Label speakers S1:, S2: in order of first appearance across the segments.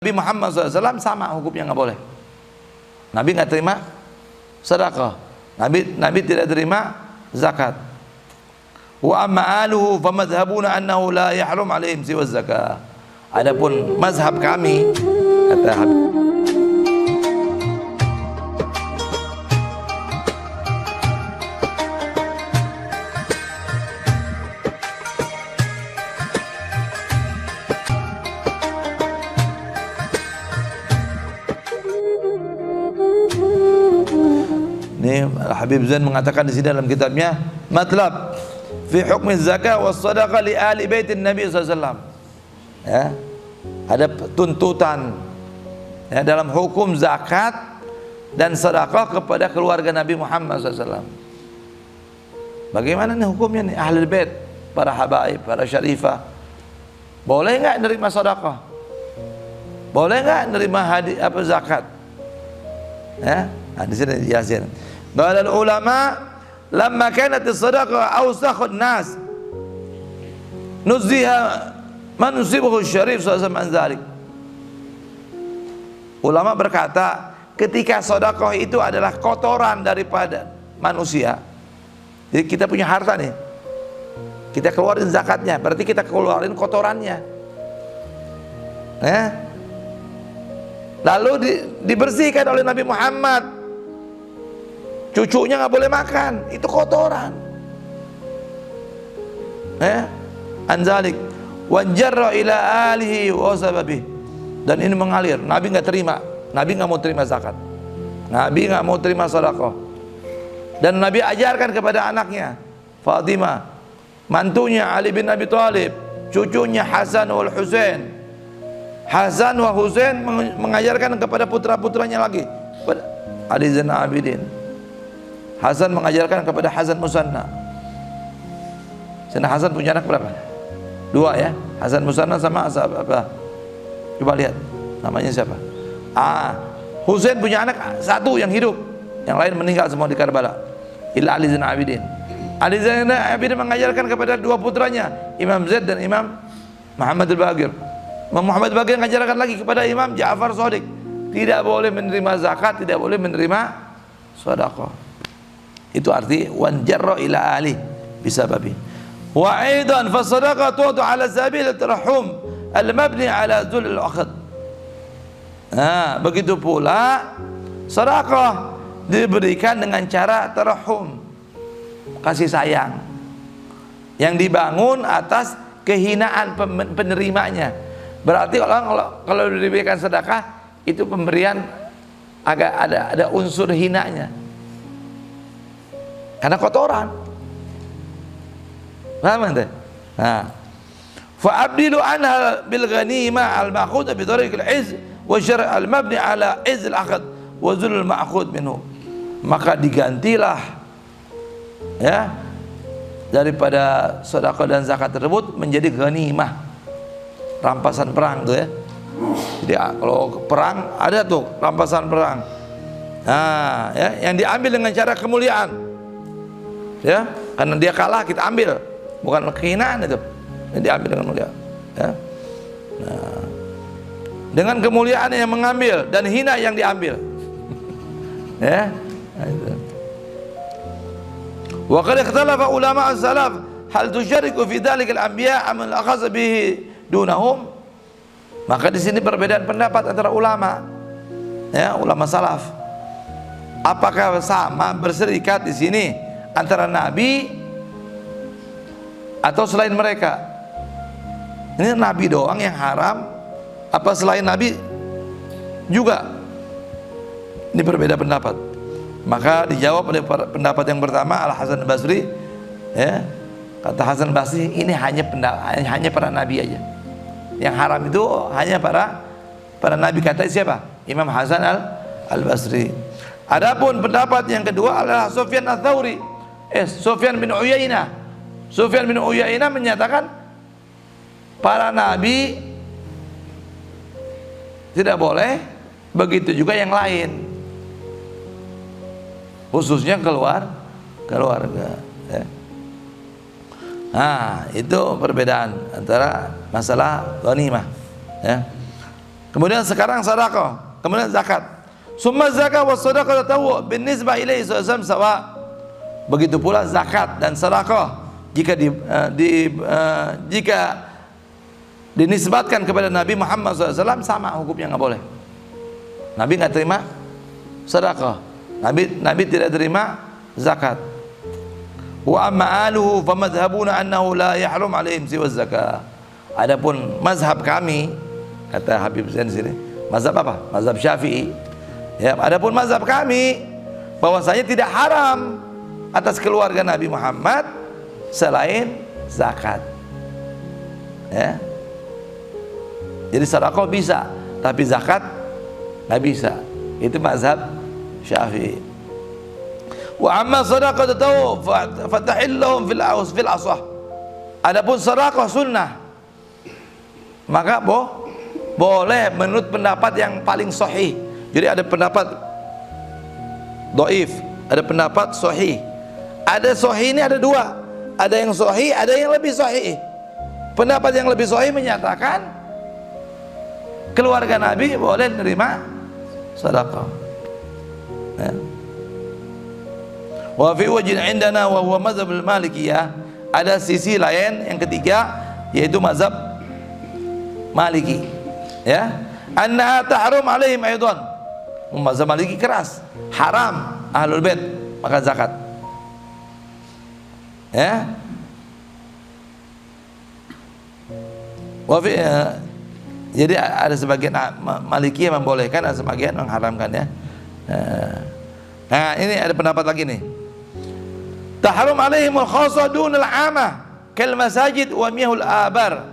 S1: Nabi Muhammad SAW sama hukumnya, nggak boleh. Nabi nggak terima sedekah. Nabi tidak terima zakat. Wa amma aluhu famadhabuna annahu la yahrum alaihim siwa zakah. Adapun mazhab kami, kata Habib, ini Habib Zain mengatakan di sini dalam kitabnya Matlab fi hukmi zakah was sadaqah li ahli baitin Nabi SAW. Ya, ada tuntutan ya, dalam hukum zakat dan sedekah kepada keluarga Nabi Muhammad SAW. Bagaimana nih hukumnya nih ahli bait, para habaib, para syarifah? Boleh nggak nerima sedekah? Boleh nggak nerima hadiah apa zakat? Ya, nah, di sini dijelasin. Qala ulama lamma kanat as-sadaqah awsakh an-nas nuziha man nusibuhu syarif sallallahu alaihi wasallam. Ulama berkata, ketika sedekah itu adalah kotoran daripada manusia. Jadi kita punya harta nih, kita keluarin zakatnya, berarti kita keluarin kotorannya. Ya. Lalu dibersihkan oleh Nabi Muhammad. Cucunya nggak boleh makan, itu kotoran. Anzalik wanjarra ila alihi wa sababih. Dan ini mengalir. Nabi nggak terima. Nabi nggak mau terima zakat. Nabi nggak mau terima sedekah. Dan Nabi ajarkan kepada anaknya Fatimah, mantunya Ali bin Abi Thalib, cucunya Hasan wal Husain. Hasan wa Husain mengajarkan kepada putra-putranya lagi, Ali Zainal Abidin. Hasan mengajarkan kepada Hasan Musanna. Sayyidina Hasan punya anak berapa? 2 ya. Hasan Musanna sama apa? Coba lihat namanya siapa? Husain punya anak 1 yang hidup, yang lain meninggal semua di Karbala. Illa Ali Zainal Abidin. Ali Zainal Abidin mengajarkan kepada 2 putranya, Imam Zaid dan Imam Muhammad al-Baqir. Imam Muhammad al-Baqir mengajarkan lagi kepada Imam Ja'far Shadiq, tidak boleh menerima zakat, tidak boleh menerima sedekah. Itu arti wanjarra ila ali bisababi. Wa aidan fa sadaqah tu'tu ala sabil at-tarahum al-mabni ala zul al-akhd. Begitu pula sedekah diberikan dengan cara tarahum, kasih sayang, yang dibangun atas kehinaan penerimanya. Berarti kalau diberikan sedekah itu pemberian agak ada unsur hinanya, karena kotoran. Paham ente? Fa abdilu anha bil ghanimah al ma'khud bi tariq al izz wa syar' al mabni ala izz al akhd wa zul al ma'khud minhu. Maka digantilah ya daripada sedekah dan zakat tersebut menjadi ghanimah, rampasan perang tuh ya. Jadi kalau perang ada tuh rampasan perang. Ya, yang diambil dengan cara kemuliaan. Ya, karena dia kalah kita ambil, bukan kehinaan itu. Yang diambil dengan mulia. Ya. Nah, dengan kemuliaan yang mengambil dan hina yang diambil. Ya. Wa qad ikhtalafa ulama as-salaf hal tusyariku fi dzalika al-anbiya am al-akhadh bihi dunahum. Maka di sini perbedaan pendapat antara ulama, ya, ulama salaf. Apakah sama berserikat di sini antara Nabi atau selain mereka? Ini Nabi doang yang haram, apa selain Nabi juga? Ini berbeda pendapat. Maka dijawab oleh pendapat yang pertama Al Hasan Basri, ya, kata Hasan Basri ini hanya para Nabi aja. Yang haram itu hanya para Nabi, kata siapa? Imam Hasan al Basri. Adapun pendapat yang kedua adalah Sufyan Ats-Tsauri, Sufyan bin Uyainah. Sufyan bin Uyainah menyatakan para Nabi tidak boleh, begitu juga yang lain, khususnya keluarga. Ya. Nah, itu perbedaan antara masalah ghanimah. Ya. Kemudian sekarang sedekah, kemudian zakat. Summa zakat wa sadaqah tatawwu binisbah ilaihi sallallahu sawa. Begitu pula zakat dan sedekah jika jika dinisbatkan kepada Nabi Muhammad SAW sama hukumnya, nggak boleh. Nabi nggak terima sedekah, Nabi tidak terima zakat. Wa amma aluhu famadhhabuna annahu la yahrum alaihim siwa zakah. Adapun mazhab kami, kata Habib Zain sini, mazhab apa? Mazhab Syafi'i. Ya, adapun mazhab kami bahwasanya tidak haram atas keluarga Nabi Muhammad selain zakat. Ya. Jadi sedekah bisa, tapi zakat nggak bisa. Itu mazhab Syafi'i. Wa amma sadaqah tatawwu fatahillahum fil asah. Adapun sedekah sunnah, maka boleh menurut pendapat yang paling sahih. Jadi ada pendapat dhaif, ada pendapat sahih. Ada sahih ini ada dua. Ada yang sahih, ada yang lebih sahih. Pendapat yang lebih sahih menyatakan keluarga Nabi boleh menerima sedekah. Ya. Wa fi wajhin indana wa huwa mazhab al-Malikiyah. Ada sisi lain yang ketiga, yaitu mazhab Maliki. Ya. Annaha tahrum alaihim aidan. Mazhab Maliki keras, haram ahlul bait maka zakat. Ya. Wa fi jadi ada sebagian Maliki yang membolehkan, ada sebagian mengharamkan, ya. Nah, ini ada pendapat lagi nih. Tahrum alaihimul khassa dunal amah kal masajid wa miyahul abar.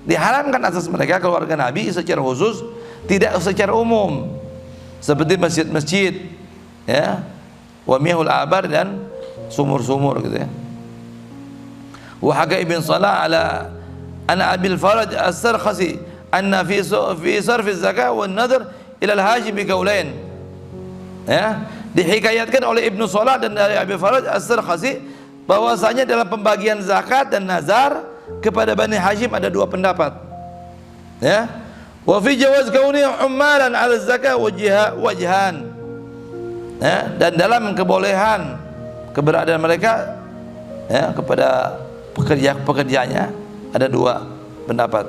S1: Diharamkan atas mereka keluarga Nabi secara khusus, tidak secara umum. Seperti masjid-masjid, ya. Wa miyahul abar dan sumur-sumur gitu, ya. Wa haka Ibn Salah ala ana Abil Faraj as-Sarkhasi anna fi sarf az-zakah wan nadhr ila al-hajib bi qaulain. Ya, dihikayatkan oleh Ibnu Salah dan dari Abi Faraj as-Sarkhasi bahwasanya dalam pembagian zakat dan nazar kepada Bani Hashim ada dua pendapat. Ya. Wa fi jawaz kauni ummalan 'ala zakah wajhan. Ya, dan dalam kebolehan keberadaan mereka, ya, kepada pekerjanya ada dua pendapat.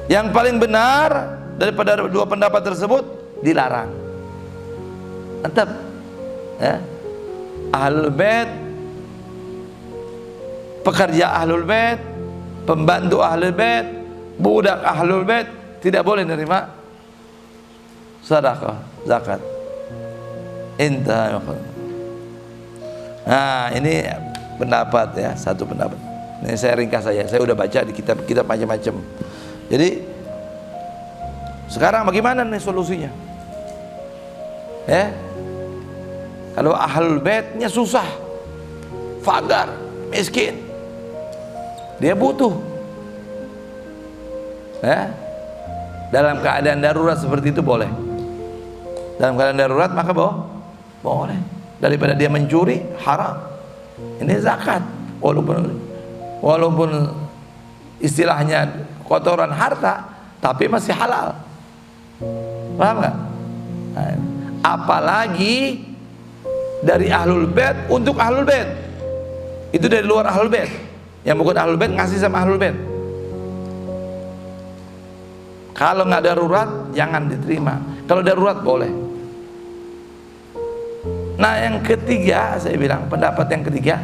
S1: Yang paling benar daripada dua pendapat tersebut dilarang. Tetap, ya, ahlul bait, pekerja ahlul bait, pembantu ahlul bait, budak ahlul bait tidak boleh menerima sedekah, zakat. Intah. Nah, ini pendapat, ya, satu pendapat. Ini saya ringkas saja. Saya udah baca di kitab-kitab macam-macam. Jadi sekarang bagaimana nih solusinya? Ya, kalau ahlul baitnya susah, fagar, miskin, dia butuh, ya, dalam keadaan darurat seperti itu boleh. Dalam keadaan darurat maka boleh. Daripada dia mencuri, haram. Ini zakat, walaupun istilahnya kotoran harta, tapi masih halal. Paham nggak? Nah, apalagi dari ahlul bait untuk ahlul bait. Itu dari luar ahlul bait. Yang bukan ahlul bait ngasih sama ahlul bait. Kalau nggak darurat jangan diterima. Kalau darurat boleh. Nah, yang ketiga, saya bilang pendapat yang ketiga,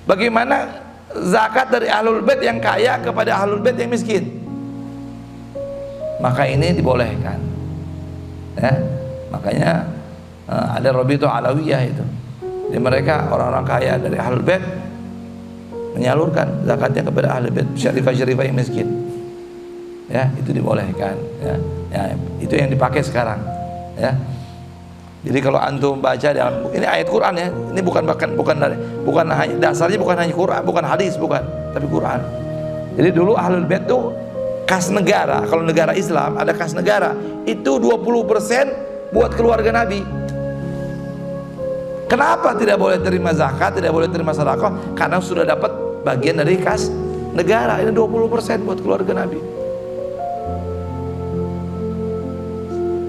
S1: bagaimana zakat dari ahlul bait yang kaya kepada ahlul bait yang miskin? Maka ini dibolehkan, ya. Makanya ada Rabithah Alawiyah itu, di mereka orang-orang kaya dari ahlul bait menyalurkan zakatnya kepada ahlul bait syarifah-syarifah yang miskin, ya. Itu dibolehkan, ya. Ya, itu yang dipakai sekarang, ya. Jadi kalau antum baca dalam ini ayat Quran, ya, ini bukan hanya dasarnya, bukan hanya Quran, bukan hadis, bukan, tapi Quran. Jadi dulu ahlul bait itu kas negara. Kalau negara Islam ada kas negara, itu 20% buat keluarga Nabi. Kenapa tidak boleh terima zakat, tidak boleh terima sedekah? Karena sudah dapat bagian dari kas negara. Ini 20% buat keluarga Nabi.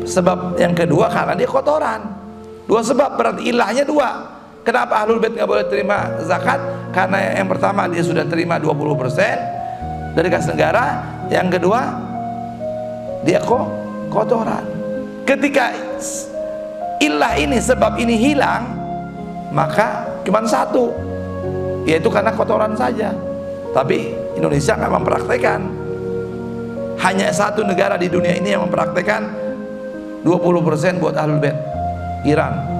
S1: Sebab yang kedua karena dia kotoran. Dua sebab, berarti ilahnya dua. Kenapa Ahlul Bait nggak boleh terima zakat? Karena yang pertama dia sudah terima 20% dari kas negara. Yang kedua dia kotoran. Ketika ilah ini, sebab ini hilang, maka cuma satu, yaitu karena kotoran saja. Tapi Indonesia nggak mempraktekkan. Hanya satu negara di dunia ini yang mempraktekkan 20% buat Ahlul Bait, Iran.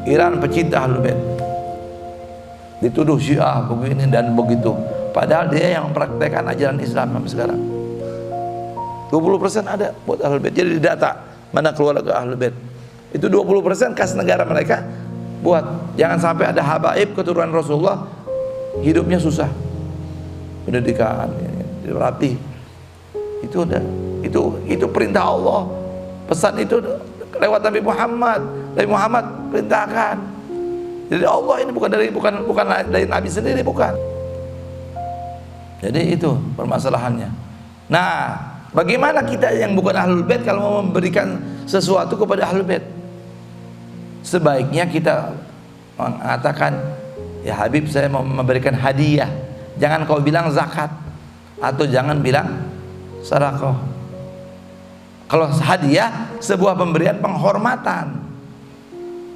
S1: Iran pecinta Ahlul Bait, dituduh Syiah begini dan begitu, padahal dia yang mempraktekkan ajaran Islam sampai sekarang. 20% ada buat Ahlul Bait. Jadi didata mana keluarga Ahlul Bait. Itu 20% kas negara mereka buat. Jangan sampai ada habaib keturunan Rasulullah hidupnya susah, pendidikan, rapi. Itu udah, itu perintah Allah. Pesan itu lewat Nabi Muhammad. Nabi Muhammad perintahkan. Jadi Allah ini bukan dari Nabi sendiri, bukan. Jadi itu permasalahannya. Nah, bagaimana kita yang bukan Ahlul Bait kalau mau memberikan sesuatu kepada Ahlul Bait? Sebaiknya kita mengatakan, ya Habib, saya mau memberikan hadiah. Jangan kau bilang zakat, atau jangan bilang sedekah. Kalau hadiah, sebuah pemberian penghormatan,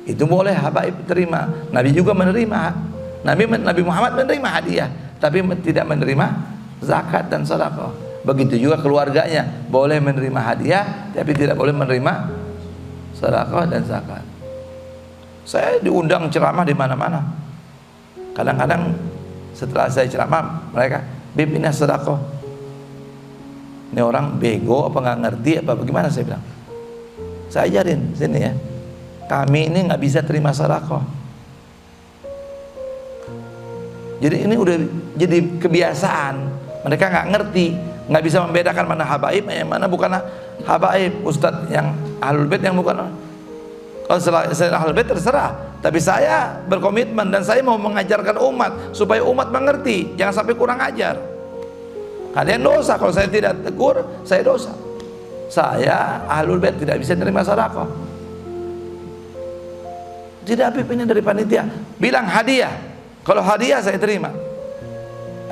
S1: itu boleh habaib terima. Nabi juga menerima. Nabi Muhammad menerima hadiah, tapi tidak menerima zakat dan sedekah. Begitu juga keluarganya, boleh menerima hadiah, tapi tidak boleh menerima sedekah dan zakat. Saya diundang ceramah di mana-mana. Kadang-kadang setelah saya ceramah, mereka, Bib, ini sedekah. Ini orang bego apa nggak ngerti apa bagaimana? Saya bilang, saya ajarin sini ya, kami ini nggak bisa terima sedekah. Jadi ini udah jadi kebiasaan. Mereka nggak ngerti, nggak bisa membedakan mana habaib, yang mana bukan habaib. Ustadz yang Ahlul Bait yang bukan. Kalau saya Ahlul Bait terserah, tapi saya berkomitmen dan saya mau mengajarkan umat supaya umat mengerti, jangan sampai kurang ajar. Kalian dosa kalau saya tidak tegur, saya dosa. Saya Ahlul Bait tidak bisa menerima sedekah. Tidak, Habib ini dari panitia bilang hadiah. Kalau hadiah saya terima.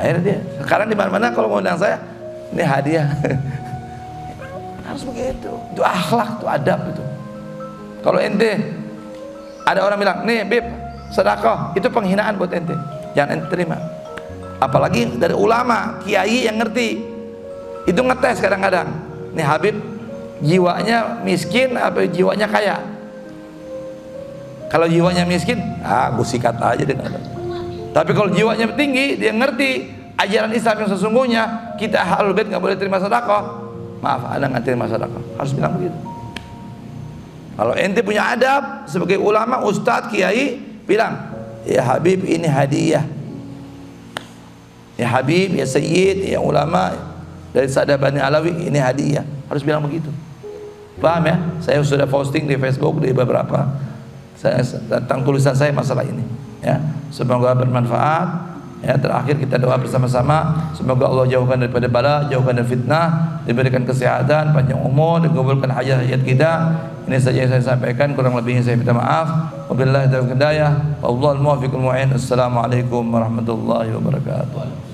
S1: Akhirnya dia sekarang di mana-mana kalau mau undang saya, ini hadiah. Harus begitu. Itu akhlak, itu adab itu. Kalau ente ada orang bilang, nih Bib, sedekah, itu penghinaan buat ente. Jangan ente terima. Apalagi dari ulama, kiai yang ngerti. Itu ngetes kadang-kadang. Nih Habib jiwanya miskin apa jiwanya kaya? Kalau jiwanya miskin, gue sikat aja dengan. Tapi kalau jiwanya tinggi, dia ngerti ajaran Islam yang sesungguhnya, kita Ahlul Bait nggak boleh terima sedekah. Maaf, Anda nggak terima sedekah. Harus bilang begitu. Kalau ente punya adab sebagai ulama, ustadz, kiai, bilang, ya Habib ini hadiah. Ya Habib, ya Sayyid, ya ulama dari Sada Bani Alawi, ini hadiah. Harus bilang begitu. Paham ya? Saya sudah posting di Facebook di beberapa tentang tulisan saya masalah ini. Ya, semoga bermanfaat. Ya, terakhir kita doa bersama-sama, semoga Allah jauhkan daripada bala, jauhkan dari fitnah, diberikan kesehatan, panjang umur, dikabulkan hajat-hajat kita. Ini saja yang saya sampaikan, kurang lebihnya saya minta maaf. Wabillahi taufiq hidayah, wallahul muwaffiq wal mu'in. Assalamualaikum warahmatullahi wabarakatuh.